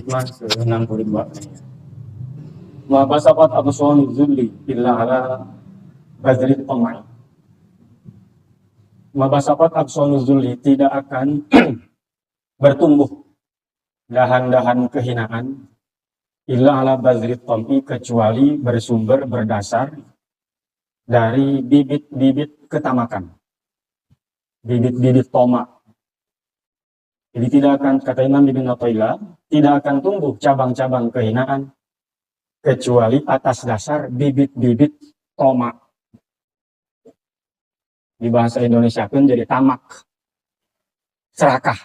hikmah ke-62. Ma basaqat absarul zulli illa ala badri tamai. Ma basaqat absarul zulli, tidak akan bertumbuh dahan-dahan kehinaan illa ala badri tamai, kecuali bersumber berdasar dari bibit-bibit ketamakan, bibit-bibit toma. Jadi tidak akan, kata Imam Ibn Athaillah, tidak akan tumbuh cabang-cabang kehinaan kecuali atas dasar bibit-bibit toma. Di bahasa Indonesia pun jadi tamak, serakah.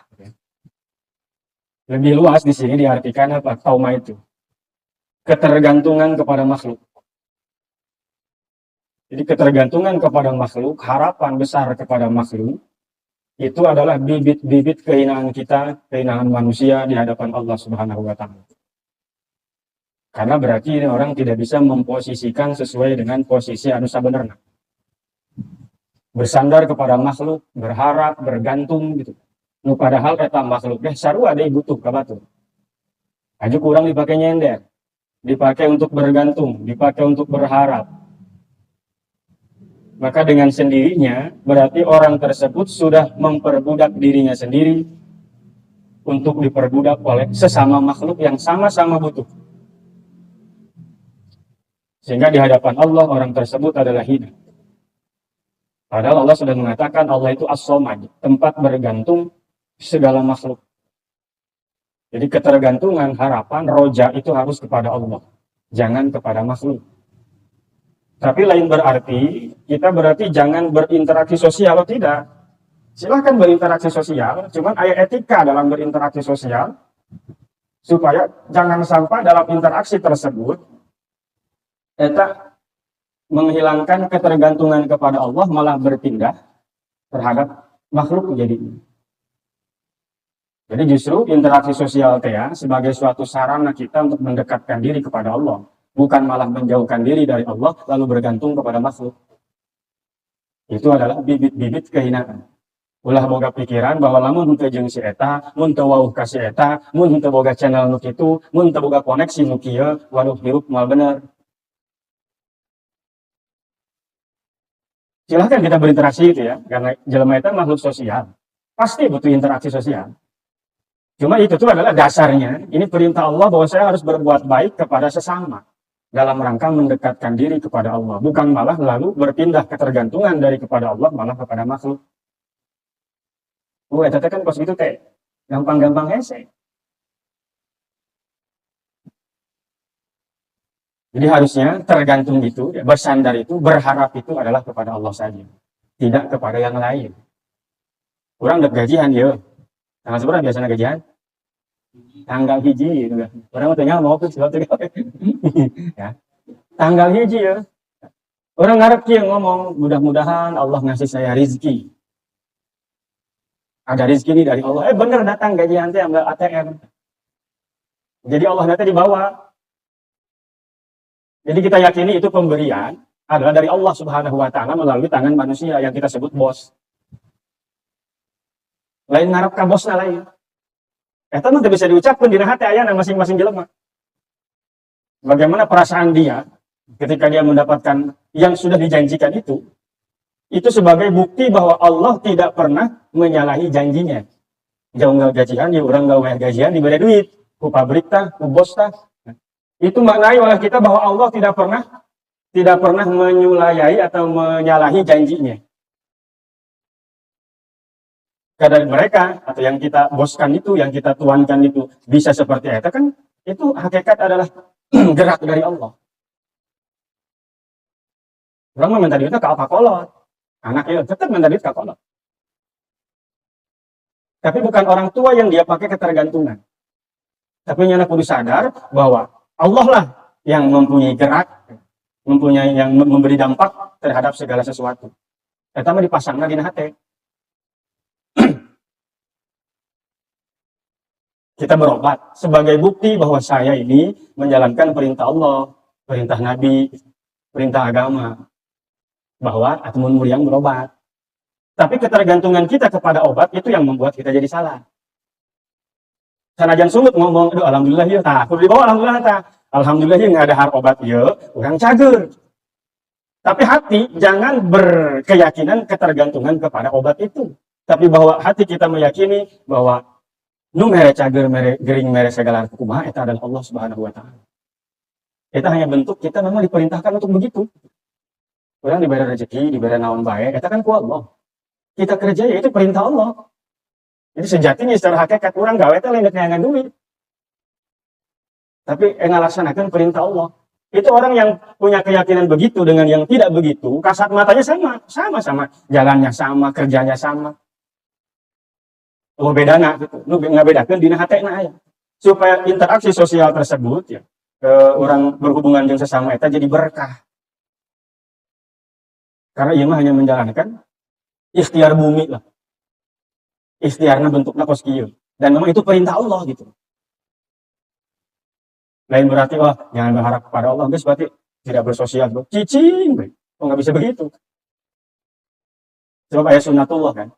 Lebih luas di sini diartikan apa? Toma itu ketergantungan kepada makhluk. Jadi ketergantungan kepada makhluk, harapan besar kepada makhluk, itu adalah bibit-bibit kehinaan kita, kehinaan manusia di hadapan Allah Subhanahu wa Ta'ala. Karena berarti ini orang tidak bisa memposisikan sesuai dengan posisi anu sabenerna. Bersandar kepada makhluk, berharap, bergantung gitu. Nu padahal eta makhluk sarua deui butuh ka batur. Aju kurang dipakai nyender, dipakai untuk bergantung, dipakai untuk berharap. Maka dengan sendirinya berarti orang tersebut sudah memperbudak dirinya sendiri untuk diperbudak oleh sesama makhluk yang sama-sama butuh. Sehingga di hadapan Allah orang tersebut adalah hina. Padahal Allah sudah mengatakan Allah itu as-somad, tempat bergantung segala makhluk. Jadi ketergantungan, harapan, roja itu harus kepada Allah, jangan kepada makhluk. Tapi lain berarti, kita berarti jangan berinteraksi sosial, atau tidak. Silahkan berinteraksi sosial, cuman ada etika dalam berinteraksi sosial, supaya jangan sampai dalam interaksi tersebut, kita menghilangkan ketergantungan kepada Allah, malah berpindah terhadap makhluk jadi. Jadi justru interaksi sosial sebagai suatu sarana kita untuk mendekatkan diri kepada Allah. Bukan malah menjauhkan diri dari Allah lalu bergantung kepada makhluk. Itu adalah bibit-bibit kehinaan. Ulah boga pikiran bahwa lamun henteu jeung si eta, mun teu wauh ka si eta, mun henteu boga channel nu kitu, mun teu boga koneksi nu kieu, waduh hirup moal bener. Silahkan kita berinteraksi gitu ya, karena jelema eta makhluk sosial. Pasti butuh interaksi sosial. Cuma itu tuh adalah dasarnya. Ini perintah Allah bahwa saya harus berbuat baik kepada sesama. Dalam rangka mendekatkan diri kepada Allah, bukan malah lalu berpindah ketergantungan dari kepada Allah malah kepada makhluk. Eta kan pas gitu teh gampang-gampang hese. Jadi harusnya tergantung itu, bersandar itu, berharap itu adalah kepada Allah saja, tidak kepada yang lain. Kurang dek gajian ya. Tanggal seberapa biasanya gajian? Tanggal hiji gitu kan. Orang tanya mau ke sesuatu ya. Tanggal hiji ya. Orang ngarep kieu ngomong, mudah-mudahan Allah ngasih saya rizki. Ada rizki ini dari Allah. Bener datang gajian teh ambil ATM. Jadi Allah nanti dibawa. Jadi kita yakini itu pemberian adalah dari Allah Subhanahu wa Ta'ala melalui tangan manusia yang kita sebut bos. Lain ngarep ka bosna lain. Eta mah bisa diucapkan di hati ayana masing-masing jelema. Bagaimana perasaan dia ketika dia mendapatkan yang sudah dijanjikan itu sebagai bukti bahwa Allah tidak pernah menyalahi janjinya. Jauh nggak gajian, ya orang nggak bayar gajian, diberi duit, ku pabrik tah, ku bos tah. Itu maknai oleh kita bahwa Allah tidak pernah menyulayai atau menyalahi janjinya. Kadang mereka atau yang kita boskan itu, yang kita tuankan itu bisa seperti itu kan, itu hakikat adalah gerak dari Allah. Orang minta duitnya ke apa kolot, anaknya tetap minta duit ke kolot. Tapi bukan orang tua yang dia pakai ketergantungan. Tapi anak kudu sadar bahwa Allah lah yang mempunyai gerak, mempunyai yang memberi dampak terhadap segala sesuatu. Eta mah dipasangna dina hate. Kita berobat sebagai bukti bahwa saya ini menjalankan perintah Allah, perintah Nabi, perintah agama, bahwa atmun muriang berobat. Tapi ketergantungan kita kepada obat itu yang membuat kita jadi salah. Sanajan sulut ngomong, aduh alhamdulillah ya, aku di bawah alhamdulillah alhamdulillah ya nggak ada har obat ya, orang cager. Tapi hati jangan berkeyakinan ketergantungan kepada obat itu. Tapi bahwa hati kita meyakini bahwa nu mere cager, mere gering, mere segala kumaha eta adalah Allah Subhanahu wa taala. Itu hanya bentuk kita memang diperintahkan untuk begitu. Orang diberi rezeki, diberi naon bae, eta kan ku Allah. Kita kerja ya itu perintah Allah. Jadi sejatinya secara hakikat orang gawe teh lain neangan duit. Tapi ngalaksanakeun perintah Allah. Itu orang yang punya keyakinan begitu dengan yang tidak begitu, kasat matanya sama. Jalannya sama, kerjanya sama. Oh bedana gitu. Nu ngabedakeun dina hatena aya. Supaya interaksi sosial tersebut ya orang berhubungan dengan sesama eta jadi berkah. Karena ia mah hanya menjalankan ikhtiar bumi lah. Ikhtiarnya bentuknya kos kieu. Dan memang itu perintah Allah gitu. Lain berarti wah jangan berharap kepada Allah, guys berarti tidak bersosial, cicing, oh nggak bisa begitu. Sebab ada sunnatullah kan,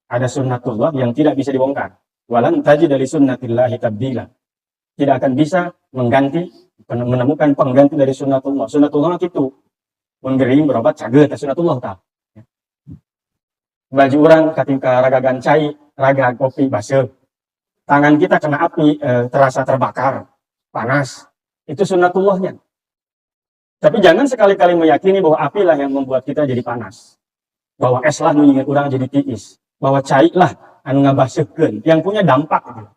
ada sunnatullah yang tidak bisa dibongkar. Walan tajid dari sunnatillahi tabdila. Tidak akan bisa menemukan pengganti dari sunnatullah. Sunnatullah itu menggering berobat caget, sunnatullah tak. Baju orang ketika ragagan cai, raga kopi basah. Tangan kita kena api, terasa terbakar, panas. Itu sunnatullahnya. Tapi jangan sekali-kali meyakini bahwa api lah yang membuat kita jadi panas. Bahwa es lah mengingat orang jadi tiis. Bahwa cai lah anu ngabaseukeun, yang punya dampak. Gitu.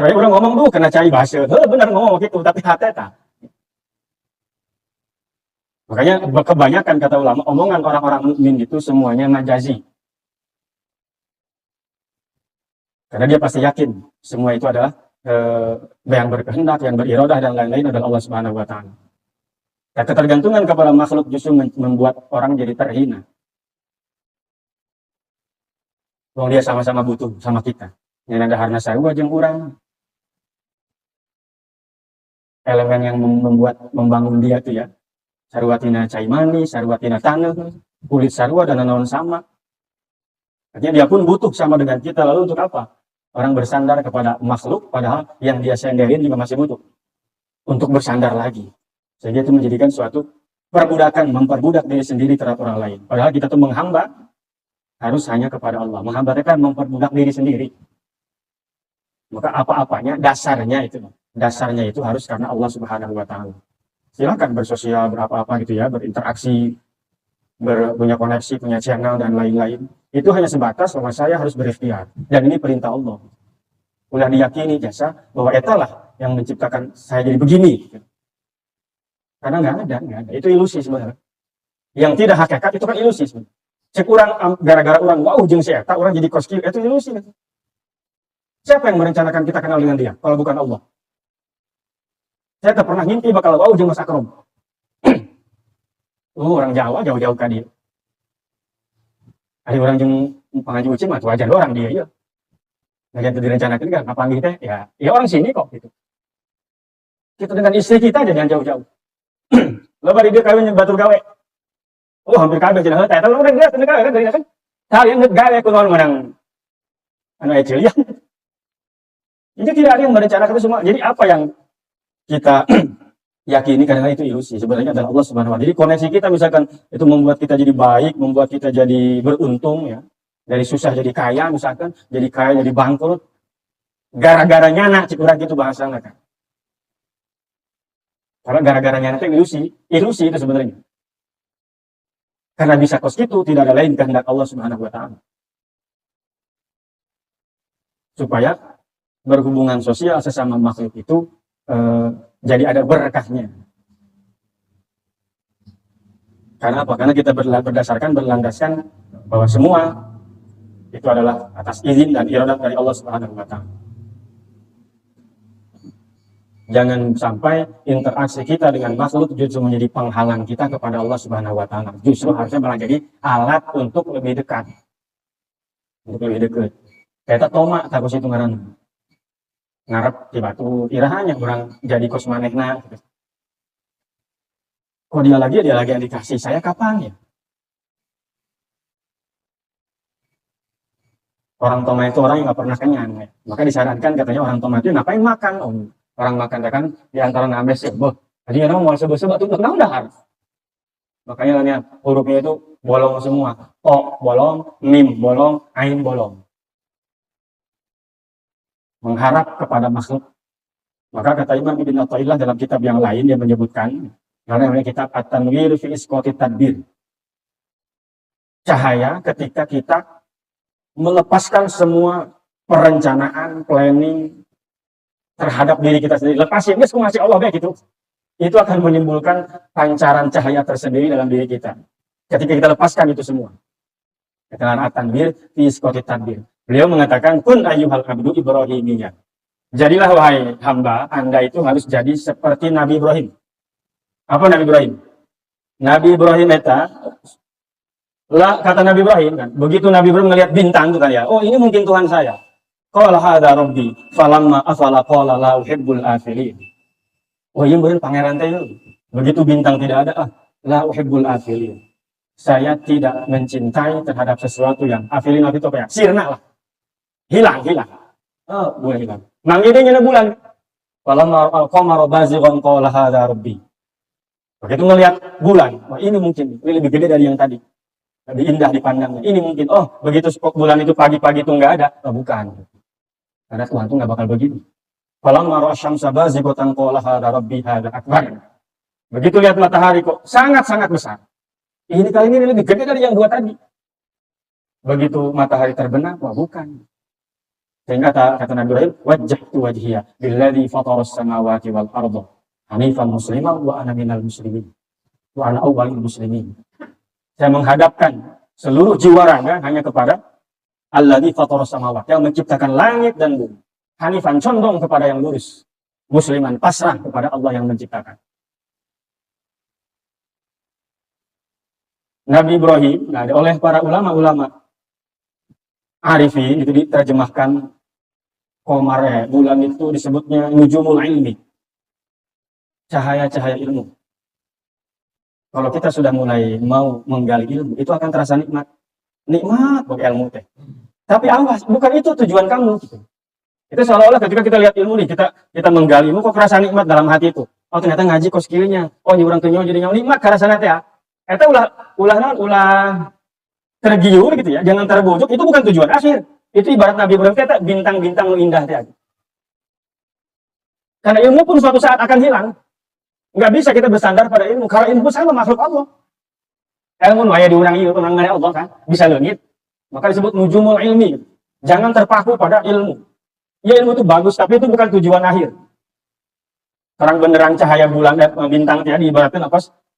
Terakhir orang ngomong tuh kena cai baseuh. Benar ngomong gitu, tapi hati tak. Makanya kebanyakan kata ulama, omongan orang-orang mukmin itu semuanya majazi. Karena dia pasti yakin semua itu adalah yang berkehendak, yang berirodah dan lain-lain adalah Allah Subhanahu wa taala. Nah, ketergantungan kepada makhluk justru membuat orang jadi terhina. Wong dia sama-sama butuh sama kita. Yang ada harna sarua jeung urang. Elemen yang membangun dia tuh ya. Sarua tina cai manis, sarua tina taneuh, kulit sarua dan naon sama. Artinya dia pun butuh sama dengan kita. Lalu untuk apa? Orang bersandar kepada makhluk, padahal yang dia sandarin juga masih butuh. Untuk bersandar lagi. Sehingga itu menjadikan suatu perbudakan, memperbudak diri sendiri terhadap orang lain. Padahal kita tuh menghamba, harus hanya kepada Allah. Menghamba itu kan memperbudak diri sendiri. Maka apa-apanya, dasarnya itu harus karena Allah Subhanahu wa taala. Silakan bersosial, berapa-apa gitu ya, berinteraksi, punya koneksi, punya channel dan lain-lain. Itu hanya sebatas bahwa saya harus berikhtiar. Dan ini perintah Allah. Udah diyakini jasa bahwa etalah yang menciptakan saya jadi begini. Karena nggak ada. Itu ilusi sebenarnya. Yang tidak hakikat itu kan ilusi sebenarnya. Cek orang, gara-gara orang, wow jeung si eta, orang jadi koski, itu ilusi. Siapa yang merencanakan kita kenal dengan dia, kalau bukan Allah? Saya tak pernah ngimpi bakal wow jeung Mas Akrom. Orang Jawa jauh-jauh ke dia. Ada orang yang pengaji ucin mah wajar orang dia ya. Nggak itu direncanakan kan apa kita ya orang sini kok gitu. Kita dengan istri kita aja jangan jauh-jauh. Lo bari dia kawin batur gawe. Oh hampir kabeh cenah heuh eta lo udah dia gawe kan dari kan. Kalian gawe kunaon menang anu ecil ya. Jadi tidak ada yang merencanakan itu semua. Jadi apa yang kita yakini karena itu ilusi sebenarnya adalah Allah Subhanahu wa taala. Jadi koneksi kita misalkan itu membuat kita jadi baik, membuat kita jadi beruntung ya. Dari susah jadi kaya misalkan, jadi kaya jadi bangkrut. Gara-garanya nak cik urang gitu bahasana kan. Karena gara-garanya itu ilusi itu sebenarnya. Karena bisa kos gitu tidak ada lain kehendak Allah Subhanahu wa taala. Supaya berhubungan sosial sesama makhluk itu jadi ada berkahnya. Karena apa? Karena kita berlandaskan bahwa semua itu adalah atas izin dan iradah dari Allah Subhanahu wa taala. Jangan sampai interaksi kita dengan makhluk justru menjadi penghalang kita kepada Allah Subhanahu wa taala. Justru harusnya malah jadi alat untuk lebih dekat. Untuk lebih dekat. Kayak Toma takut itu ngaran. Ngarep di batu irahannya orang jadi kos manehna gitu. Kok dia lagi yang dikasih saya kapan ya? Orang Toma itu orang yang nggak pernah kenyang. Ya. Maka disarankan katanya orang Toma itu ngapain makan? Oh, orang makan kan di antara nambes ya, boh. Jadi orang mau sebut-sebut itu kenapa udah harus. Makanya lihat hurufnya itu bolong semua. O bolong, mim bolong, ain bolong. Mengharap kepada makhluk. Maka kata Imam Ibn Athaillah dalam kitab yang lain dia menyebutkan, karena namanya kitab At-Tanwir fi Isqati Tadbir. Cahaya ketika kita melepaskan semua perencanaan, planning terhadap diri kita sendiri. Lepasin, guys, ngasih Allah kayak gitu. Itu akan menimbulkan pancaran cahaya tersendiri dalam diri kita. Ketika kita lepaskan itu semua. Keterangan At-Tanwir fi Isqati Tadbir. Beliau mengatakan, kun ayyuhal abdu Ibrahimiyya. Jadilah wahai hamba, Anda itu harus jadi seperti Nabi Ibrahim. Apa Nabi Ibrahim? Nabi Ibrahim eta lah, kata Nabi Ibrahim kan, begitu Nabi Ibrahim melihat bintang itu kan ya, oh ini mungkin Tuhan saya. Qala hadza rabbi falamma afala qala la uhibbul afilin. Oh iya bener pangeran teh. Begitu bintang tidak ada, la uhibbul afilin. Saya tidak mencintai terhadap sesuatu yang afilin itu apa ya? Sirna lah. Hilang. Oh, boleh hilang. Nang idenya bulan. Falamma al-qamara bazighan qala hadza rabbi. Begitu melihat bulan, wah ini mungkin ini lebih gede dari yang tadi. Lebih indah dipandangnya. Ini mungkin, oh begitu bulan itu pagi-pagi itu nggak ada. Oh bukan. Karena Tuhan itu nggak bakal begitu. Falamma ra'a syamsa bazighatan qala hadza rabbi hadza akbar. Begitu lihat matahari kok sangat-sangat besar. Ini kali ini lebih gede dari yang dua tadi. Begitu matahari terbenam, wah bukan. Sehingga kata Nabi Ibrahim, wajjahtu wajhiya billadzi fataras samawati wal arda hanifan musliman wa ana minal muslimin. Wa ana awwalul muslimin. Saya menghadapkan seluruh jiwa raga hanya kepada alladzi fataras samawati, yang menciptakan langit dan bumi. Hanifan, condong kepada yang lurus. Musliman, pasrah kepada Allah yang menciptakan. Nabi Ibrahim, nah, oleh para ulama-ulama arifin itu diterjemahkan qamar, bulan itu disebutnya nujumul ilmi, cahaya-cahaya ilmu. Kalau kita sudah mulai mau menggali ilmu, itu akan terasa nikmat bagi ilmu teh. Tapi awas, bukan itu tujuan kamu. Gitu. Itu seolah-olah ketika kita lihat ilmu nih, kita menggali ilmu kok kerasa nikmat dalam hati itu. Oh ternyata ngaji kok skillnya. Oh ini orang tuanya jadi nikmat karena sana teh ya. Eta ulah tergiur gitu ya, jangan terbujuk. Itu bukan tujuan akhir. Itu ibarat Nabi Ibrahim kata bintang-bintang lu indah teh. Karena ilmu pun suatu saat akan hilang. Nggak bisa kita bersandar pada ilmu. Karena ilmu sama makhluk Allah. Ilmu maya diurangi, orang Allah kan bisa leungit. Maka disebut nujumul ilmi. Jangan terpaku pada ilmu. Ya ilmu itu bagus, tapi itu bukan tujuan akhir. Terang benderang cahaya bulan dan bintang tadi ibaratkan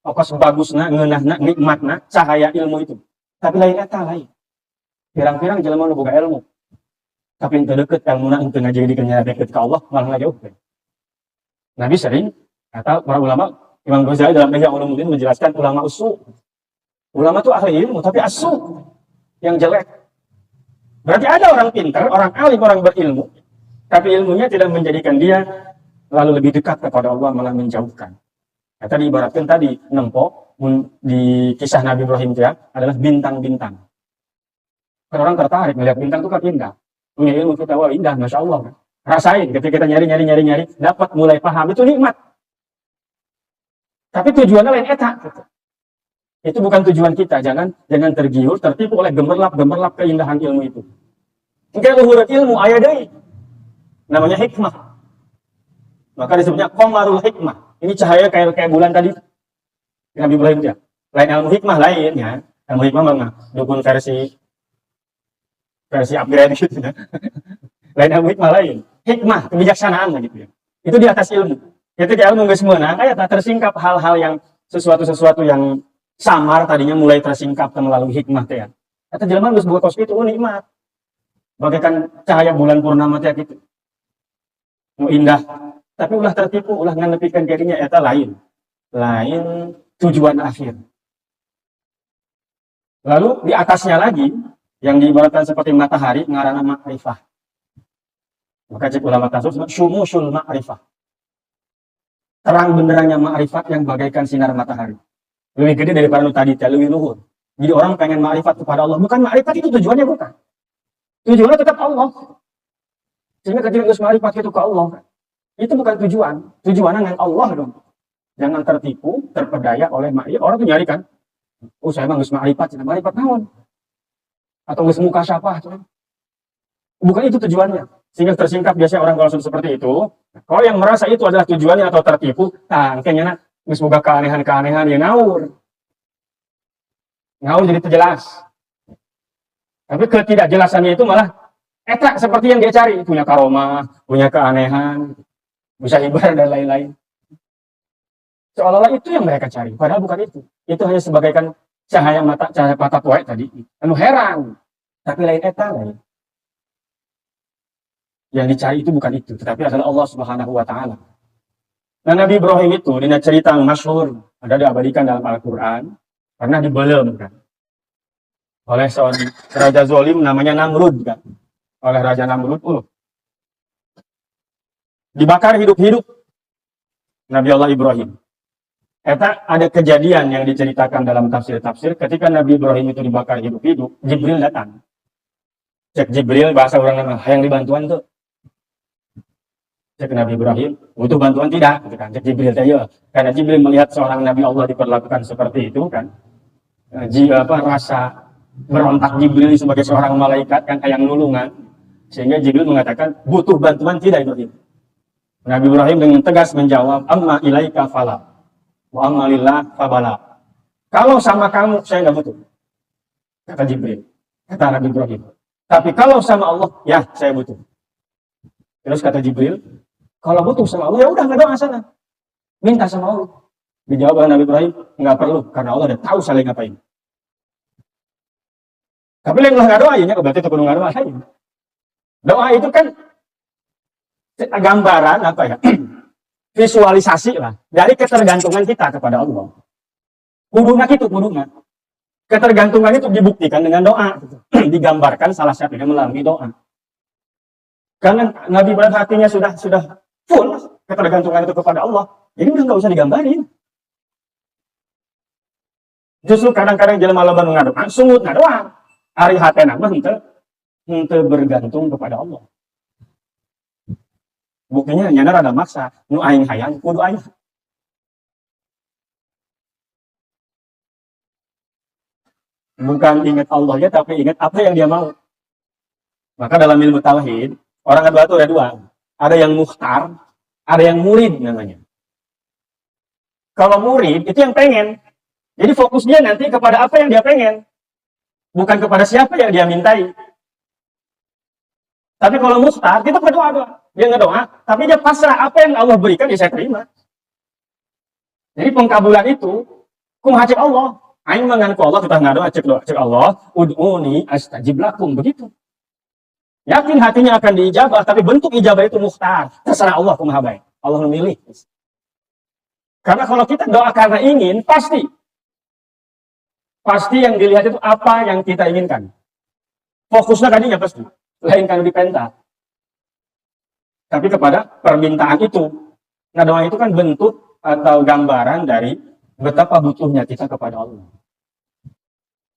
okos bagusna, ngeunahna, nikmatna cahaya ilmu itu. Tapi lain eta lain. Pirang-pirang jelema nu boga ilmu. Tapi ente deket ilmuna ente ngajadikeun deket ka Allah malah ngajauh. Nabi sering kata para ulama, Imam Ghazali dalam Ihya Ulumuddin menjelaskan ulama usu. Ulama itu ahli ilmu, tapi asu yang jelek. Berarti ada orang pintar, orang alim, orang berilmu, tapi ilmunya tidak menjadikan dia lalu lebih dekat kepada Allah, malah menjauhkan. Nah, tadi ibaratkan tadi nempo di kisah Nabi Ibrahim itu ya adalah bintang-bintang. Kan orang tertarik melihat bintang itu kan indah. Punya ilmu kita, wah indah, masya Allah. Kan? Rasain ketika kita nyari, dapat mulai paham itu nikmat. Tapi tujuannya lain eta. Gitu. Itu bukan tujuan kita. Jangan tergiur, tertipu oleh gemerlap keindahan ilmu itu. Engke luhur ilmu aya deui. Namanya hikmah. Maka disebutnya qamarul hikmah. Ini cahaya kayak bulan tadi. Nabi Ibrahim ya. Lain ilmu hikmah lain ya. Ilmu hikmah mah dukun versi upgrade gitu ya. Lain ilmu hikmah lain. Hikmah, kebijaksanaan gitu ya. Itu di atas ilmu. Ketika ilmu geus meunang, aya tersingkap hal-hal yang sesuatu yang samar tadinya mulai tersingkap melalui hikmah teh. Eta jelema geus boga kos kitu nikmat. Bagaikan cahaya bulan purnama teh gitu. Nu indah, tapi ulah tertipu, ulah nganepikeun dirinya eta lain tujuan akhir. Lalu di atasnya lagi yang diibaratkan seperti matahari ngaranna ma'rifah. Maka cek ulama tasawuf disebut syumusul ma'rifah. Terang benderangnya ma'rifat yang bagaikan sinar matahari. Lebih gede daripada nu tadi, lebih luhur. Jadi orang pengen ma'rifat kepada Allah, bukan ma'rifat itu tujuannya bukan. Tujuannya tetap Allah. Sehingga ketika geus marifat itu ke Allah, itu bukan tujuan. Tujuannya dengan Allah dong. Jangan tertipu, terpedaya oleh maksiat. Orang tuh nyari kan, oh saya mah geus marifat, marifat naon? Atau geus muka syafah. Bukan itu tujuannya. Sehingga tersingkap biasanya orang kalau seperti itu. Kalau yang merasa itu adalah tujuannya atau tertipu, kayaknya geus boga keanehan-keanehan ya ngawur. Ngawur jadi terjelas. Tapi ketidakjelasannya itu malah etak seperti yang dia cari, punya karomah, punya keanehan, bisa hibar dan lain-lain. Seolah-olah itu yang mereka cari, padahal bukan itu. Itu hanya sebagaikan cahaya mata poek tadi. Anu heran, tapi lain etak lain. Yang dicari itu bukan itu, tetapi adalah Allah Subhanahu wa taala. Nah, Nabi Ibrahim itu dina cerita yang masyhur, ada diabadikan dalam Al-Qur'an, pernah dibelem kan oleh seorang raja zalim namanya Namrud kan. Oleh Raja Namrud, dibakar hidup-hidup Nabi Allah Ibrahim. Eta ada kejadian yang diceritakan dalam tafsir-tafsir ketika Nabi Ibrahim itu dibakar hidup-hidup, Jibril datang. Cek Jibril, bahasa orang nama, yang dibantuan tuh. Cek Nabi Ibrahim, butuh bantuan tidak? Gitu kan. Cek Jibril, ya. Karena Jibril melihat seorang Nabi Allah diperlakukan seperti itu kan. Rasa berontak Jibril sebagai seorang malaikat kan kayak nulungan. Sehingga Jibril mengatakan, butuh bantuan tidak Ibrahim? Nabi Ibrahim dengan tegas menjawab, amma ilaika fala, wa amma lillah fabala. Kalau sama kamu, saya nggak butuh. Kata Jibril, kata Nabi Ibrahim. Tapi kalau sama Allah, ya saya butuh. Terus kata Jibril, kalau butuh sama Allah, ya udah nggak doa sana. Minta sama Allah. Dijawab oleh Nabi Ibrahim, nggak perlu, karena Allah udah tahu saya ngapain. Tapi yang nggak doa, ya berarti itu kudu nggak doa. Doa itu kan gambaran apa ya? Visualisasi lah dari ketergantungan kita kepada Allah. Kuduna itu kuduna. Ketergantungan itu dibuktikan dengan doa, digambarkan salah satunya melalui doa. Karena Nabi Ibrahim hatinya sudah full ketergantungan itu kepada Allah, jadi udah nggak usah digambarin. Justru kadang-kadang jelema loba nu ngadoa, sungut ngadoa. Ari hatena mah henteu bergantung kepada Allah. Buktinya nyana rada maksa, nu aing hayang kudu aya. Bukan ingat Allah ya, tapi ingat apa yang dia mau. Maka dalam ilmu tauhid, orang kedua itu ada dua. Ada yang mukhtar, ada yang murid namanya. Kalau murid itu yang pengen. Jadi fokusnya nanti kepada apa yang dia pengen. Bukan kepada siapa yang dia mintai. Tapi kalau mukhtar, kita berdoa. Dia ngedoa, tapi dia pasrah apa yang Allah berikan, dia saya terima. Jadi pengkabulan itu, kumaha cek Allah. Aing mengaku Allah, kita ngadoa cek Allah, ud'uni astajib lakum, begitu. Yakin hatinya akan diijabah, tapi bentuk ijabah itu mukhtar. Terserah Allah kumaha baik. Allah memilih. Karena kalau kita doa karena ingin, pasti yang dilihat itu apa yang kita inginkan. Fokusnya tadinya pasti. Lain kan dipenta. Tapi kepada permintaan itu. Nah, doa itu kan bentuk atau gambaran dari betapa butuhnya kita kepada Allah.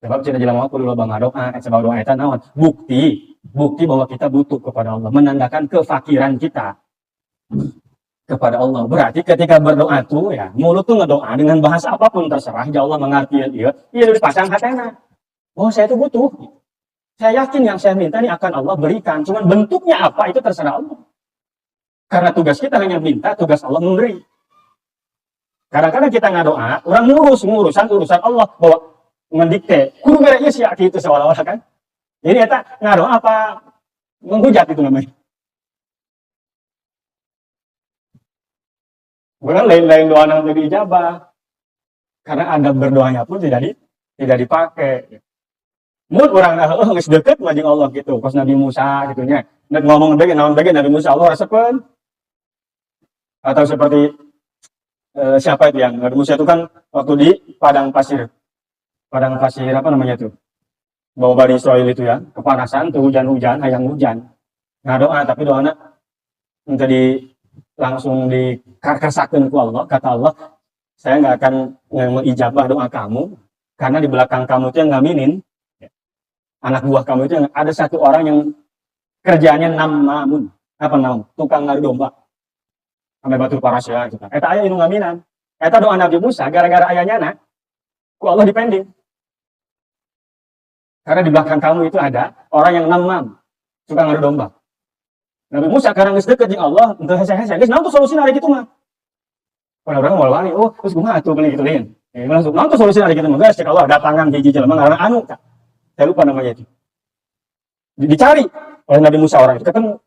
Sebab cina jelas mau kudu loba ngadoa, sebab doa eta naon? Bukti bahwa kita butuh kepada Allah, menandakan kefakiran kita kepada Allah. Berarti ketika berdoa tuh ya, mulut tuh ngedoa dengan bahasa apapun terserah, ya Allah mengerti dia dipasang hatena. Oh, saya itu butuh. Saya yakin yang saya minta ini akan Allah berikan. Cuman bentuknya apa itu terserah Allah. Karena tugas kita hanya minta, tugas Allah memberi. Kadang-kadang kita ngadoa, orang urusan Allah bahwa mendikte, kudu beresnya sih gitu seolah-olah kan. Jadi kita ngadoa apa menghujat itu namanya. Bukan lain-lain doa yang tidak dijabah. Karena adab berdoanya pun tidak dipakai. Mun orang geus deket majeng Allah gitu, pas Nabi Musa gitunya. Nek ngomong naon bagian Nabi Musa Allah resepen. Atau seperti siapa itu yang Nabi Musa itu kan waktu di padang pasir apa namanya itu, bawa Bani Israel itu ya, kepanasan tuh hujan-hujan, hayang hujan, nggak doa tapi doanya minta langsung dikarkasakeun ku Allah. Kata Allah, saya nggak akan mengijabah doa kamu karena di belakang kamu itu yang ngaminin. anak buah kamu itu ada satu orang yang kerjaannya namamun, apa nam, tukang ngadu domba, sampai batu parasya gitu. Eta aya inu ngaminan. Eta doa Nabi Musa gara-gara ayahnya anak, ku Allah dipending. Karena di belakang kamu itu ada orang yang namam, tukang ngadu domba. Nabi Musa karena geus deukeut jeung Allah, untuk hese-hese, geus naon tuh solusina ari kitu mah. Orang-orang mau wani, oh terus kumaha atuh beli gitu lain. Langsung naon tuh solusina ari kitu mah, geus cek Allah datangan hiji jelema ngaranna Anu. Saya lupa namanya itu. Dicari oleh Nabi Musa orang itu ketemu.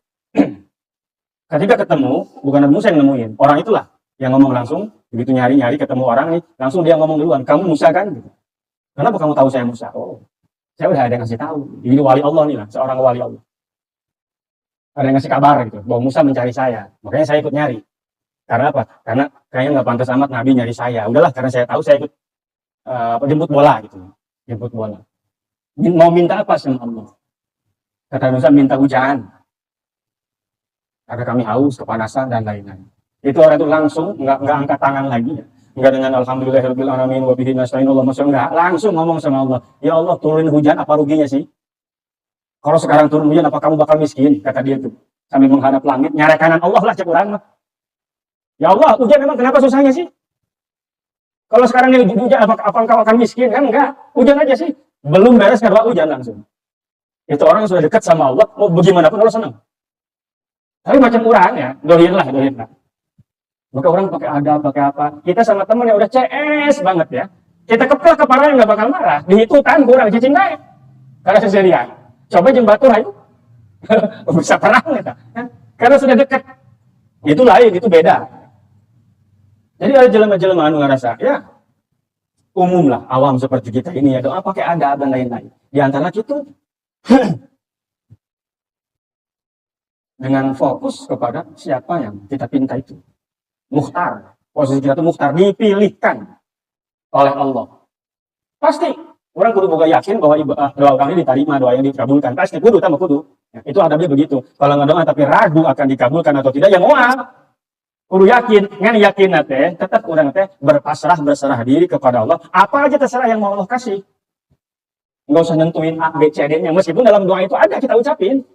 Ketika ketemu, bukan Nabi Musa yang nemuin, orang itulah yang ngomong langsung, begitu nyari-nyari ketemu orang nih, langsung dia ngomong duluan, kamu Musa kan? Gitu. Kenapa kamu tahu saya Musa? Oh, saya udah ada yang ngasih tahu. Ini wali Allah nih lah, seorang wali Allah. Ada yang ngasih kabar gitu, bahwa Musa mencari saya. Makanya saya ikut nyari. Karena apa? Karena kayaknya nggak pantas amat Nabi nyari saya. Udahlah, karena saya tahu saya ikut jemput bola gitu. Jemput bola. Mau minta apa sama Allah? Kata Musa minta hujan. Karena kami haus, kepanasan dan lain-lain. Itu orang itu langsung nggak angkat tangan lagi ya. Enggak dengan alhamdulillahirabbil alamin wa bihi nasta'in Allah masya enggak, langsung ngomong sama Allah. Ya Allah, turunin hujan apa ruginya sih? Kalau sekarang turun hujan apa kamu bakal miskin? Kata dia tuh. Sambil menghadap langit, nyari kanan Allah lah cek urang mah. Ya Allah, hujan memang kenapa susahnya sih? Kalau sekarang ini hujan apa engkau akan miskin? Kan enggak. Hujan aja sih. Belum beres kedua hujan langsung. Itu orang yang sudah dekat sama Allah, mau bagaimanapun Allah senang. Tapi macam orang ya, dohir lah. Maka orang pakai adab, pakai apa. Kita sama temen yang udah CS banget ya. Kita keplak kepala yang gak bakal marah. Dihitungan kurang, dicintai. Karena seserian. Coba jeung batur ayo. Bisa perang ya. Karena sudah dekat. Itu lain, itu beda. Jadi ada jelema-jelema anu ngerasa, ya umum lah, awam seperti kita ini ya, doa pakai adab dan lain-lain. Di antara itu dengan fokus kepada siapa yang kita pinta itu. Mukhtar. Posisi kita itu mukhtar, dipilihkan oleh Allah. Pasti. Orang kudu boga yakin bahwa doa kami diterima, doa yang dikabulkan. Pasti kudu, tambah kudu. Ya, itu adabnya begitu. Kalau nggak doa tapi ragu akan dikabulkan atau tidak, ya moal. Kudu yakin, ngan yakin teh, tetap orang teh berserah diri kepada Allah. Apa aja terserah yang mau Allah kasih. Nggak usah nentuin A, B, C, D-nya. Meskipun dalam doa itu ada kita ucapin.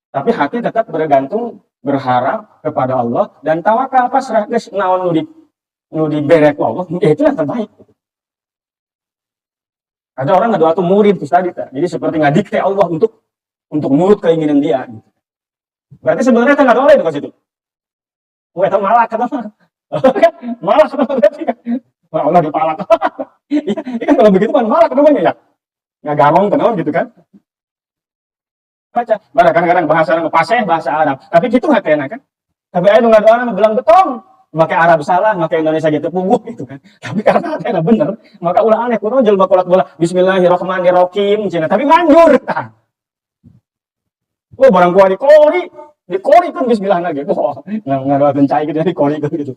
Tapi hati tetap bergantung, berharap kepada Allah dan tawakal pasrah geus naon nu diberek Allah, ya itu yang terbaik. Ada orang ngedoa tuh murid tuh tadi, jadi seperti ngadikte Allah untuk nurut keinginan dia. Berarti sebenarnya kan nggak doa itu ke situ. Itu malah kata malah kata berarti kan. Allah dipalak. Iya kan kalau begitu kan malah namanya ya. Nggak garong kenal gitu kan. Baca, kadang-kadang bahasa fasih bahasa Arab. Tapi gitu nggak kena kan. Tapi ayo nggak doa nama bilang betong. Pakai Arab salah, pakai Indonesia gitu pungguh gitu kan. Tapi karena ada bener, maka ulah aneh kuno jelma kolat bola Bismillahirrahmanirrahim cina. Tapi manjur tah. Oh barang gua di kori kan bismillah lagi. Wah, nggak ada bencai gitu di kori gitu.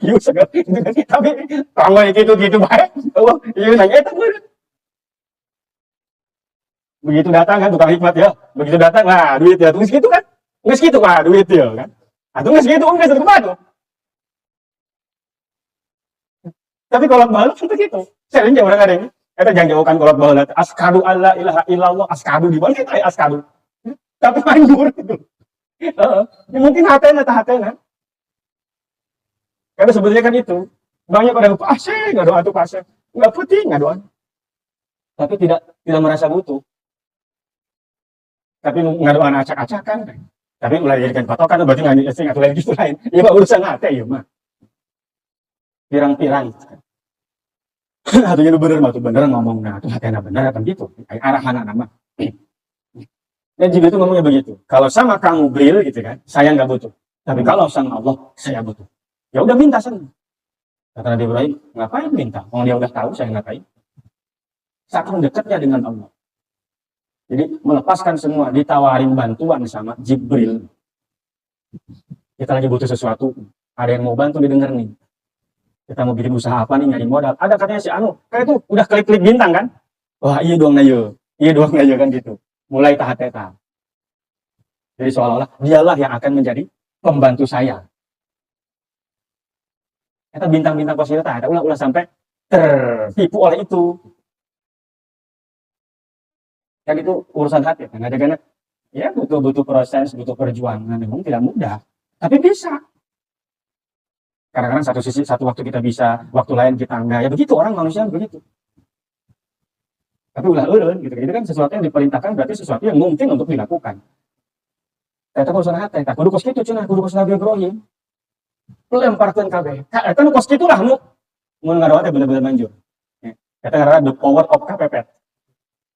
Kiu segala gitu kan. Tapi kalau gitu baik. Oh, iya nanya itu begitu datang kan tukang hikmat ya. Begitu datang lah duit ya. Terus gitu kan. Nggak segitu lah duit ya kan. Atau nggak segitu enggak segitu banget. Tapi kolot balut seperti itu. Sering orang ada ini. Kita jangan jauhkan kolot balut. Askadu alla ilaha illallah. Askadu di mana kita askadu. Tapi manjur gitu. Mungkin hatena. Karena sebetulnya kan itu. Banyak orang pasih, nggak doa itu pasih. Nggak putih, nggak doa. Tapi tidak merasa butuh. Tapi nggak doa acak-acakan. Tapi mulai dijadikan patokan, berarti nggak atau lain gitu lain. Ya mah urusan hati ya mah. Pirang-pirang. Hatunya itu bener ngomong, nah itu hatena bener apa gitu. Arahan nama. Dan juga itu ngomongnya begitu. Kalau sama kamu bril gitu kan, saya nggak butuh. Tapi kalau sama Allah, saya butuh. Ya udah minta sana. Kata Nabi Ibrahim, ngapain minta? Kalau dia udah tahu saya ngapain. Saking dekatnya dengan Allah. Jadi melepaskan semua, ditawarin bantuan sama Jibril. Kita lagi butuh sesuatu, ada yang mau bantu didengar nih. Kita mau bikin usaha apa nih, nyari modal. Ada katanya si Anu, kayak itu udah klik-klik bintang kan? Wah iya doang ayo kan gitu. Mulai tahap-tahap. Jadi seolah-olah dialah yang akan menjadi pembantu saya. Kita bintang-bintang positif, ulah sampai tertipu oleh itu. Kan itu urusan hati kan. Kadang-kadang ya butuh proses, butuh perjuangan, memang tidak mudah. Tapi bisa. Kadang-kadang satu waktu kita bisa, waktu lain kita enggak. Ya begitu orang manusia begitu. Tapi ulah ulun gitu. Itu kan sesuatu yang diperintahkan berarti sesuatu yang mungkin untuk dilakukan. Eta urusan hati, kudu kos kitu cenah, kudu kos Nabi Ibrahim. Lemparkeun kabeh. Eta nu kos kitu lah nu mun ngarawat bener-bener manjur. Eta ngaranna the power of kepepet.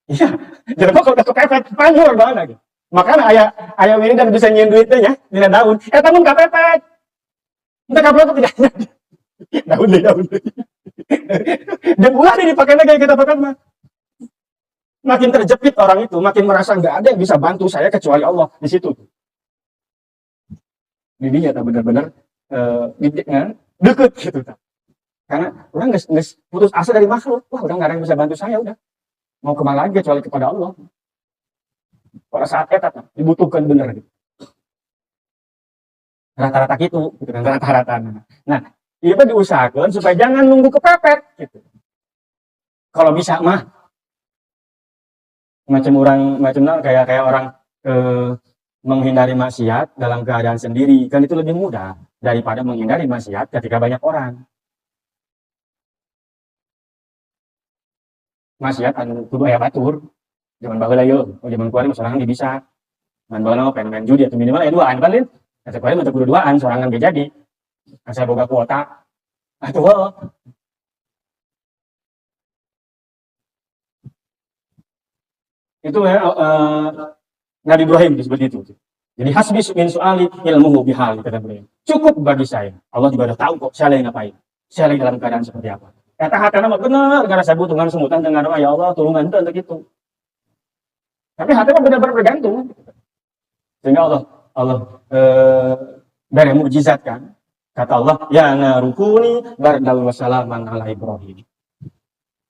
Iya, jadi kok udah kepepet manjur banget gitu. Makanya ayah wiridan bisa nyian duitnya ya, dina daun. Eta mun kepepet. Entah kapepet tidak. Daun deh. Dan ulah dipakai kayak kita pakai mah. Makin terjepit orang itu, makin merasa nggak ada yang bisa bantu saya kecuali Allah di situ. Jadi ya benar-benar deket gitu. Karena orang nggak putus asa dari makhluk. Wah, udah nggak ada yang bisa bantu saya udah. Mau kemana lagi kecuali kepada Allah. Pada saat etat dibutuhkan benar gitu. Rata-rata gitu kan rata-rata. Nah, itu diusahakan supaya jangan nunggu kepepet gitu. Kalau bisa mah kayak orang menghindari maksiat dalam keadaan sendiri kan itu lebih mudah daripada menghindari maksiat ketika banyak orang. Maksiat anu kudu aya batur. Zaman baheula yeuh, zaman kuari mah sorangan bisa. Man baheula pengen main judi atau minimal aya duaan kan lin. Asa kuari mah teu kudu duaan, sorangan ge jadi. Asa boga kuota. Atuh itu ya Nabi Ibrahim disebut itu. Jadi hasbi min su'ali ilmuhu bihal kata beliau. Cukup bagi saya. Allah juga udah tahu kok saya lagi ngapain. Saya lagi dalam keadaan seperti apa. Kata hatana mah bener gara saya butuh ngan semutan dengan ya Allah tulungan itu untuk itu. Tapi hati mah benar-benar bergantung. Sehingga Allah dari mukjizat kan. Kata Allah, ya narukuni bardal wassalaman ala Ibrahim.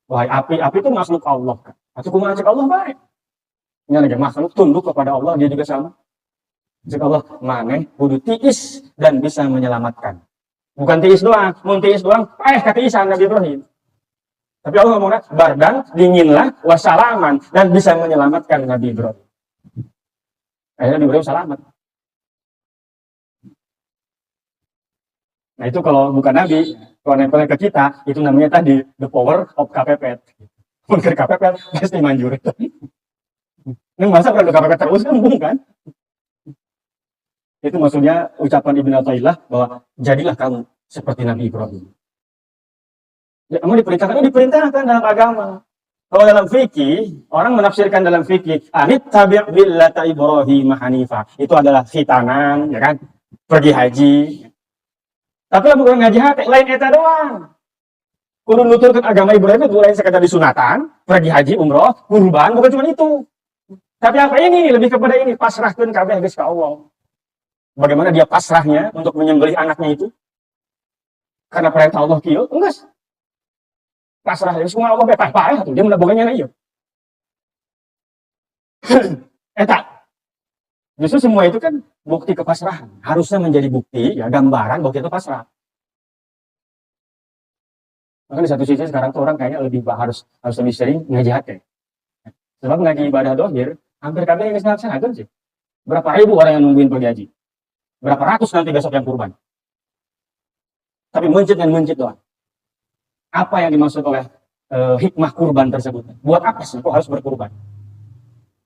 Wahai api itu makhluk Allah kan. Atau kumaha cek Allah baik. Ini lagi makhluk tunduk kepada Allah, dia juga sama. Jika Allah maneh kudu tiis dan bisa menyelamatkan. Bukan tiis doang, mun tiis doang, katiisan Nabi Ibrahim. Tapi Allah ngomongnya bardan, dinginlah, wassalaman dan bisa menyelamatkan Nabi Ibrahim. Akhirnya Nabi Ibrahim selamat. Nah itu kalau bukan Nabi, kalau nempelnya ke kita, itu namanya tadi the power of kepepet. Mungkin kepepet pasti manjur. Ini masa kalau kepepet terus kan kan? Itu maksudnya ucapan Ibnu Athaillah bahwa jadilah kamu seperti Nabi Ibrahim. Ya, kamu diperintahkan dalam agama. Kalau dalam fikih, orang menafsirkan dalam fikih, anit tabi' millata Ibrahim hanifah. Itu adalah khitanan, ya kan? Pergi haji. Tapi lamun ngaji hati lain eta doang. Kudu nuturkeun agama Ibrahim itu lain sekadar disunatan, pergi haji, umroh, kurban, bukan cuma itu. Tapi apa ini? Lebih kepada ini, pasrahkeun kabeh geus ka Allah. Bagaimana dia pasrahnya untuk menyembelih anaknya itu? Karena perintah Allah kieu, enggak. Pasrah ya semua Allah bebas paeh atuh, dia menaboganya na ieu. Eta. Justru semua itu kan bukti kepasrahan. Harusnya menjadi bukti, ya gambaran bukti kepasrahan. Maka di satu sisi sekarang tuh orang kayaknya harus lebih sering ngaji hati. Sebab ngaji ibadah dohir, hampir kabeh yang dilaksanakan sih. Berapa ribu orang yang nungguin pergi haji. Berapa ratus nanti besok yang kurban. Tapi mencit doang. Apa yang dimaksud oleh hikmah kurban tersebut? Buat apa sih kok harus berkurban?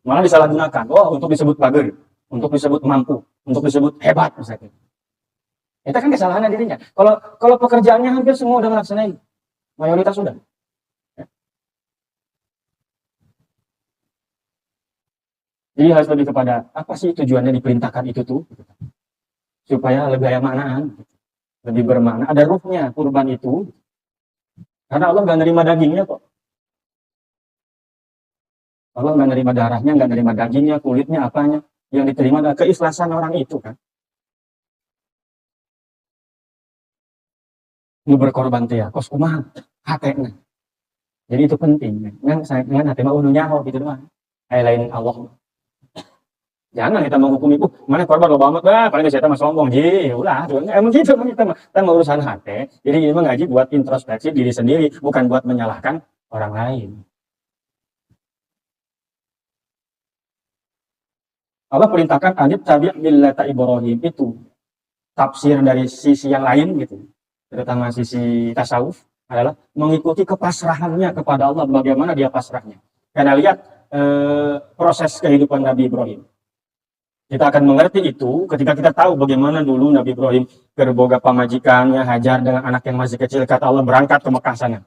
Malah disalahgunakan. Oh, untuk disebut bager, untuk disebut mampu, untuk disebut hebat misalnya. Itu kan kesalahan dirinya. Kalau pekerjaannya hampir semua udah melaksanain, mayoritas sudah. Jadi harus lebih kepada apa sih tujuannya diperintahkan itu tuh, supaya lebih maknaan, lebih bermakna. Ada ruhnya kurban itu, karena Allah nggak nerima dagingnya kok. Allah nggak nerima darahnya, nggak nerima dagingnya, kulitnya, apanya. Yang diterima adalah keikhlasan orang itu kan. Nu berkorban teh ya, kos kumaha hatena. Jadi itu penting. Ngan hati mah udah nyaho gitu doang. Lain Allah. Jangan kita menghukumi, mana korban loba amat, paling saya mah sombong, ulah, emang gitu, kita mau urusan hati, jadi ini ngaji buat introspeksi diri sendiri, bukan buat menyalahkan orang lain. Allah perintahkan anit tabi' millata Ibrahim, itu tafsir dari sisi yang lain gitu, terutama sisi tasawuf, adalah mengikuti kepasrahannya kepada Allah, bagaimana dia pasrahnya. Karena lihat proses kehidupan Nabi Ibrahim. Kita akan mengerti itu ketika kita tahu bagaimana dulu Nabi Ibrahim berboga pamajikannya Hajar dengan anak yang masih kecil, kata Allah berangkat ke Mekah sana,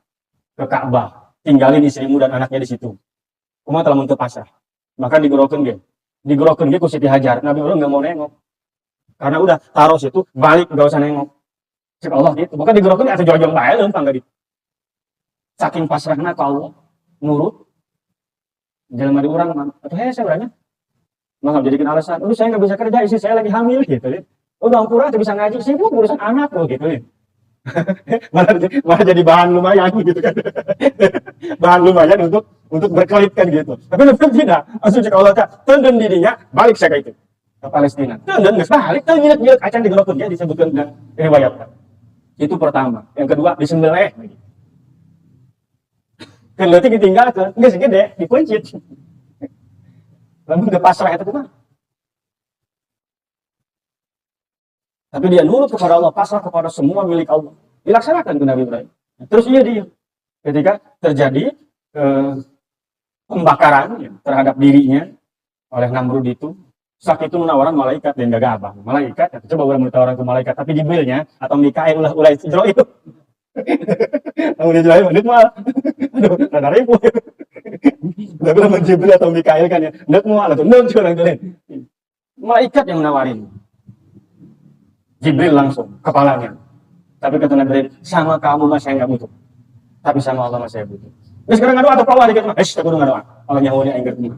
ke Ka'bah, tinggalin istrimu dan anaknya di situ. Kuma telah untuk pasrah. Maka digerokin dia ku Siti Hajar. Nabi Ibrahim nggak mau nengok. Karena udah taruh situ, balik nggak usah nengok. Cek Allah gitu. Maka digerokin atau jojong bae lempang gak gitu. Saking pasrahnya ke Allah, nurut. Jalan mari orang, atau saya berani. Maka jadikan alasan, saya nggak bisa kerja, istri saya lagi hamil gitu. Udah ampura, bisa ngaji, sibuk urusan anak loh gitu. malah jadi bahan lumayan gitu kan. Bahan lumayan untuk berkelit kan gitu. Tapi lebih tidak, langsung cek Allah tenden dirinya, balik saya itu ke Palestina. Tenden nggak balik, tenden nyilet acan digelokun ya, disebutkan dan riwayat. Itu pertama. Yang kedua disembelih lagi. Kan berarti ditinggalkan, nggak segede, dikuncit. Lalu ke pasrah itu kemana? Tapi dia nurut kepada Allah, pasrah kepada semua milik Allah. Dilaksanakan ke Nabi Ibrahim. Terus dia ketika terjadi pembakaran terhadap dirinya oleh Namrud itu, saat itu menawaran malaikat dan gak abang. Malaikat, coba orang menawaran ke malaikat, tapi Jibrilnya atau Mikael ulah Israel itu. Namun Israel menit mal. Aduh, rada ribu. Udah bilang Jibril atau Mikael kan ya. Ndak mal atau ndak curang kalian. Malaikat yang menawarin. Jibril langsung kepalanya. Tapi kata Nabi, sama kamu mas saya nggak butuh. Tapi sama Allah mas saya butuh. Nah, sekarang nggak doa atau pawah dikit mah. Tak kudu nggak doa. Allah nyahunya engger tuh.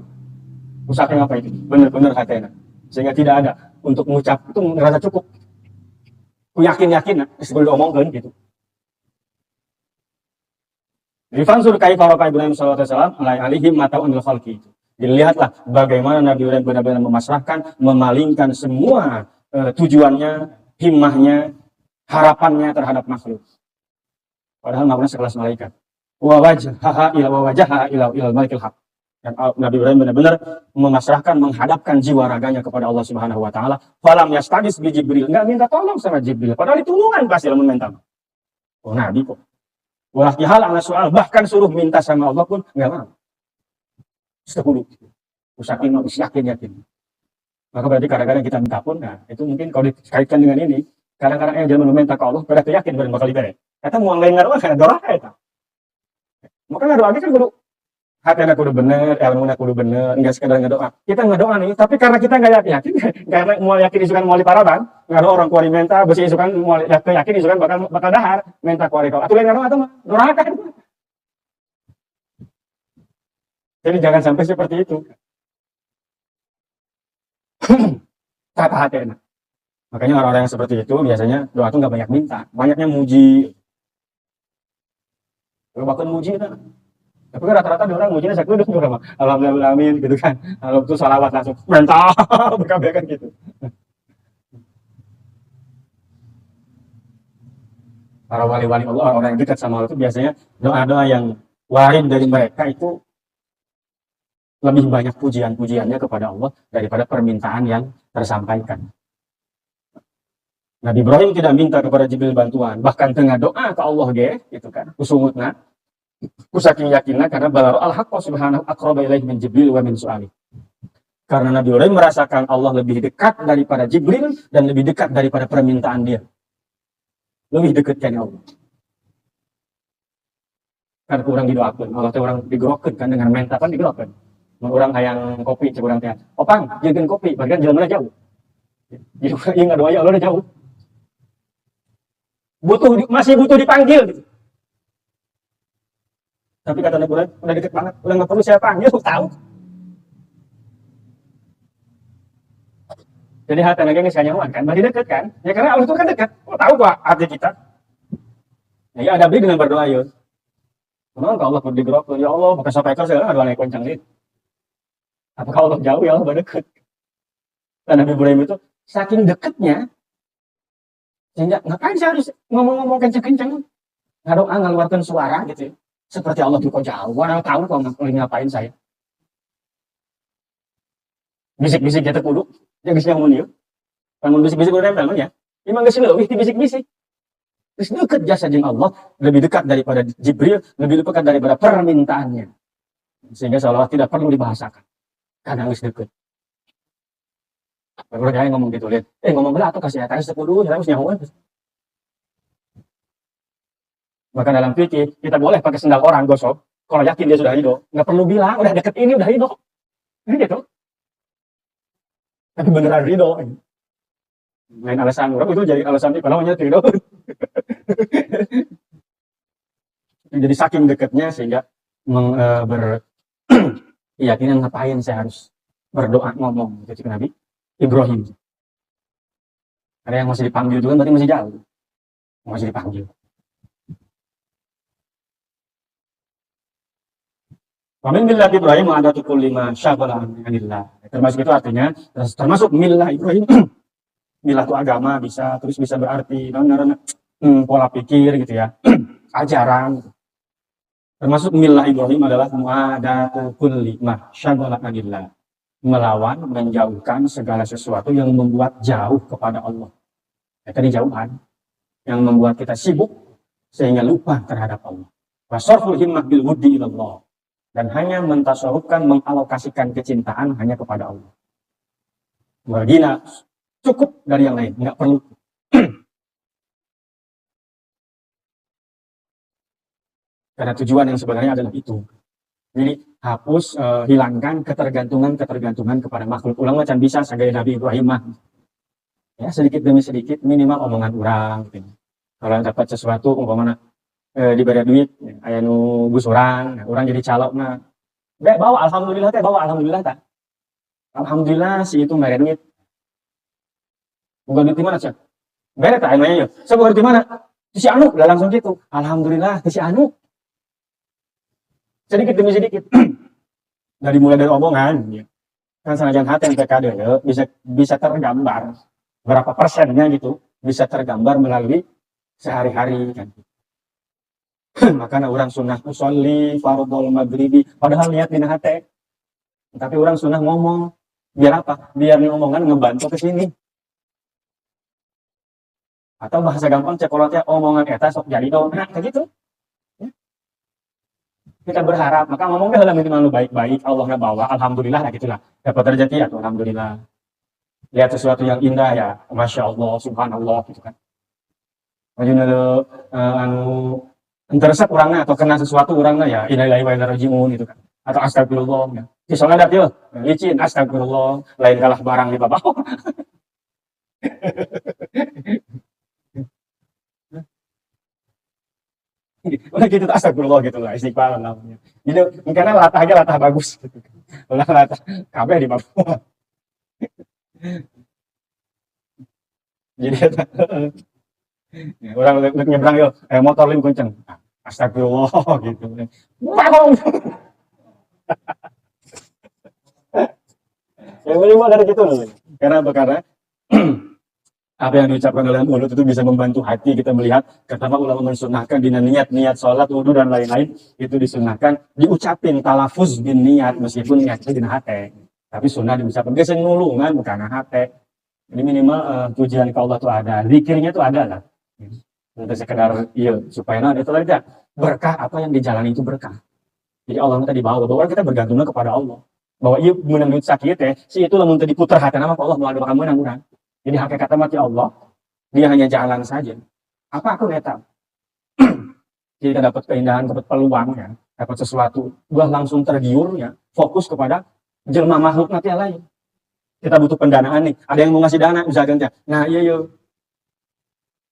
Usahanya apa itu? Bener-bener hatena. Sehingga tidak ada untuk mengucap itu merasa cukup. Ku yakin sebelum diomongkan gitu. Rifansur kaifa wa Ibrahim sallallahu alaihi wasallam alaihim mata'un lil khalqi. Dilihatlah bagaimana Nabi Ibrahim benar-benar memasrahkan, memalingkan semua tujuannya, himmahnya, harapannya terhadap makhluk. Padahal makhluknya sekelas malaikat. Wa wajaha ila malikil haq. Dan Nabi Ibrahim benar-benar memasrahkan, menghadapkan jiwa raganya kepada Allah Subhanahu wa taala. Falam yastadis bi Jibril, enggak minta tolong sama Jibril. Padahal ditulungan pasti lamun minta. Oh, Nabi kok. Walah jahal ala soal, bahkan suruh minta sama Allah pun enggak mau. Sepuluh. Yakin. Maka berarti kadang-kadang kita minta pun, nah itu mungkin kalau dikaitkan dengan ini, kadang-kadang yang jangan minta ke Allah, pada yakin benar bakal diberi. Kata mau lain ngaruh karena doa itu. Maka ngaruh lagi kan kudu hatinya kudu bener, ilmunya kudu bener, enggak sekedar ngedoa. Kita ngedoa nih, tapi karena kita enggak yakin, karena mau yakin isukan mau paraban, ngaruh orang kuari minta, besi isukan mau yakin isukan bakal dahar, minta kuari kau. Atuh lain ngaruh atau mah doakan. Jadi jangan sampai seperti itu. Kata hatinya. Makanya orang-orang yang seperti itu biasanya doa itu nggak banyak minta, banyaknya muji. Bahkan muji itu. Tapi kan rata-rata orang mujinya saya kudus juga mah. Alhamdulillah amin gitu kan. Kalau itu salawat langsung mental berkabeh kan gitu. Para wali-wali Allah, orang yang dekat sama Allah itu biasanya doa-doa yang warid dari mereka itu lebih banyak pujian-pujiannya kepada Allah daripada permintaan yang tersampaikan. Nabi Ibrahim tidak minta kepada Jibril bantuan, bahkan tengah doa ke Allah gitu kan, usungutna, usaking yakinna karena balaru al-haqqa subhanahu aqraba ilaihi min Jibril wa min su'ali. Karena Nabi Ibrahim merasakan Allah lebih dekat daripada Jibril dan lebih dekat daripada permintaan dia. Lebih dekat kan Allah. Kan kurang didoakan, Allah teh orang digerokeun kan dengan menta kan digerokeun. Orang hayang kopi cek urang teh. Opang, jieun kopi, bagian jalanna jauh. Jadi ieu ngadoa ya Allah udah jauh. Masih butuh dipanggil gitu. Tapi kata Nabi Ibrahim, udah deket banget, udah nggak perlu saya panggil, tahu. Jadi hati lagi nggak nyaman kan, masih deket kan? Ya karena Allah itu kan dekat, tahu kok hati kita. Ya ada beli dengan berdoa yuk. Kenapa kalau Allah perlu digerok, ya Allah, bukan sampai ekor saya ada naik kencang nih. Apakah Allah jauh ya Allah deket? Dan Nabi Ibrahim itu saking deketnya, sehingga ngapain saya harus ngomong-ngomong kencang-kencang? Ngadoa ngeluarkan suara gitu ya. Seperti Allah tuh kok jauh, orang tahu kok ngapain saya. Bisik-bisik kita kudu, yang geus nyamun ieu. Lamun bisik-bisik udah nempel mah ya. Imang geus leuwih ti bisik-bisik. Terus dekat jasa jeung Allah, lebih dekat daripada Jibril, lebih dekat daripada permintaannya. Sehingga seolah tidak perlu dibahasakan. Karena geus deket. Baru dia ngomong gitu, lihat. Ngomong belah atau kasih atas sepuluh, saya harus nyawa. Maka dalam fikih, kita boleh pakai sendal orang gosok. Kalau yakin dia sudah ridho, nggak perlu bilang, udah deket ini udah ridho. Ini gitu. Tapi beneran ridho. Lain alasan orang itu jadi alasan itu, namanya ridho. Jadi saking dekatnya sehingga berkeyakinan ngapain saya harus berdoa ngomong gitu Nabi Ibrahim. Ada yang masih dipanggil juga berarti masih jauh. Masih dipanggil. Wamin millah Ibrahim ada tukul lima syabala anillah. Termasuk itu artinya termasuk millah Ibrahim. Millah itu agama bisa terus bisa berarti pola pikir gitu ya. Ajaran. Termasuk millah Ibrahim adalah mu'adatu kulli ma syaghala anillah. Melawan, menjauhkan segala sesuatu yang membuat jauh kepada Allah. Tadi jauhan. Yang membuat kita sibuk sehingga lupa terhadap Allah. Wasarful himmah bil wuddi ilallah. Dan hanya mentasarufkan, mengalokasikan kecintaan hanya kepada Allah. Wagina cukup dari yang lain, nggak perlu. Karena tujuan yang sebenarnya adalah itu. Jadi hapus, hilangkan ketergantungan kepada makhluk. Ulang macam bisa sebagai Nabi Ibrahim mah. Ya sedikit demi sedikit minimal omongan orang. Gitu. Kalau dapat sesuatu umpamanya diberi duit, aya nu gus orang jadi calok nah. Bawa alhamdulillah tak. Alhamdulillah si itu mere duit. Bukan duit di mana sih? Bere tak aya ya. Saya di mana? Si Anu, udah langsung gitu. Alhamdulillah si Anu. Sedikit demi sedikit. Dari mulai dari omongan, ya. Kan senajan hati yang PKD ya, bisa tergambar berapa persennya gitu, bisa tergambar melalui sehari-hari kan. Makanya orang sunnah usolli fardhul maghribi padahal niat dina hate. Tapi orang sunnah ngomong biar apa? Biar ngomongan ngebantu ke sini. Atau bahasa gampang cekolotnya omongan eta sok jadi dong. Nah, kayak gitu. Kita berharap, maka ngomongnya dalam minimal baik-baik, Allah bawa, alhamdulillah lah gitulah. Dapat rezeki atau alhamdulillah. Lihat sesuatu yang indah ya, masya Allah, subhanallah gitu kan. Maksudnya anu tersep orangnya atau kena sesuatu orangnya ya, innalillahi wa inna ilaihi raji'un gitu kan. Atau astagfirullah ya. Di soalnya dia licin astagfirullah, lain kalah barang di bawah. Udah gitu astagfirullah gitu lah istighfar namanya. Jadi karena latah bagus gitu. Ulah latah kabeh di bawah. Jadi orang nyebrang yo motor lim kenceng. Astagfirullah gitu. Yang minimal dari gitu loh. Karena apa yang diucapkan oleh mulut itu bisa membantu hati kita melihat kata ulama mensunahkan di niat sholat, wudhu dan lain-lain itu disunahkan diucapin talafuz bin niat meskipun niatnya di hati tapi sunnah diucapkan biasanya nulungan bukan hati jadi minimal pujian ke Allah itu ada zikirnya itu ada lah untuk sekedar iya supaya itu aja berkah apa yang dijalani itu berkah jadi Allah tadi bawa bahwa kita bergantungnya kepada Allah bahwa iya menang sakit ya si itu lamun tadi putar hati nama Allah melalui kamu menang jadi hakikat mati Allah, dia hanya jalan saja. Apa aku neta? Jadi kita dapat keindahan, dapat peluang ya, dapat sesuatu, gua langsung tergiur ya, fokus kepada jelma makhluk nanti lain. Kita butuh pendanaan nih, ada yang mau ngasih dana, bisa ganti. Nah iya yuk,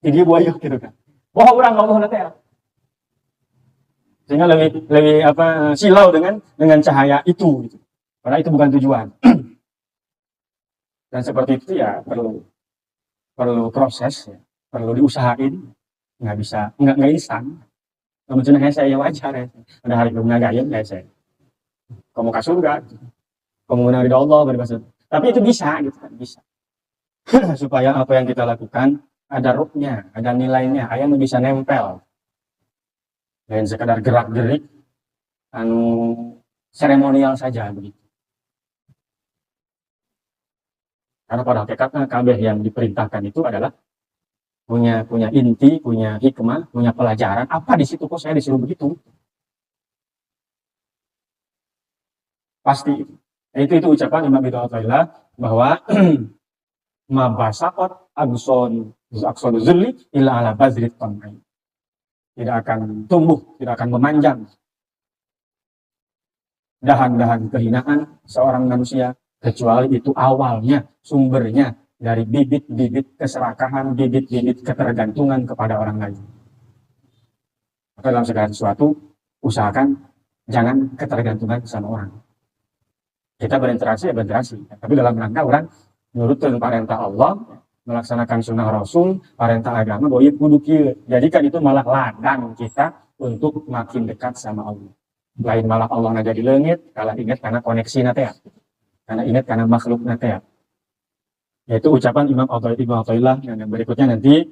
jadi buah yuk gitu kan. Wah orang ngomong nanti ya. Sehingga lebih silau dengan cahaya itu. Gitu. Karena itu bukan tujuan. Dan seperti itu ya perlu proses ya, perlu diusahain, nggak instan. Kemudian saya ya wajar ya, ada hari kemudian gaya ya saya. Kamu kasur surga, kamu menang ridha Allah berbahasa. Tapi itu bisa gitu kan, bisa. Supaya apa yang kita lakukan ada ruhnya, ada nilainya, yang bisa nempel. Dan sekedar gerak-gerik seremonial saja begitu. Karena pada hakikatnya kabeh yang diperintahkan itu adalah punya inti, punya hikmah, punya pelajaran. Apa di situ kok saya disuruh begitu? Pasti itu. Itu ucapan Imam Ibnu Athaillah bahwa ma basaqat akson zulli illa ala bazrit tamai. Tidak akan tumbuh, tidak akan memanjang dahan-dahan kehinaan seorang manusia kecuali itu awalnya, sumbernya dari bibit-bibit keserakahan, bibit-bibit ketergantungan kepada orang lain. Maka dalam segala sesuatu usahakan jangan ketergantungan sama orang. Kita berinteraksi ya berinteraksi, tapi dalam rangka orang nurutkan perintah Allah, melaksanakan sunnah Rasul, perintah agama, bahwa kudu kieu. Jadikan itu malah ladang kita untuk makin dekat sama Allah. Lain malah Allah ngajar di langit, kalah ingat karena koneksi nate, karena ingat karena makhluk nate. Yaitu ucapan Imam Ibnu Athaillah yang berikutnya nanti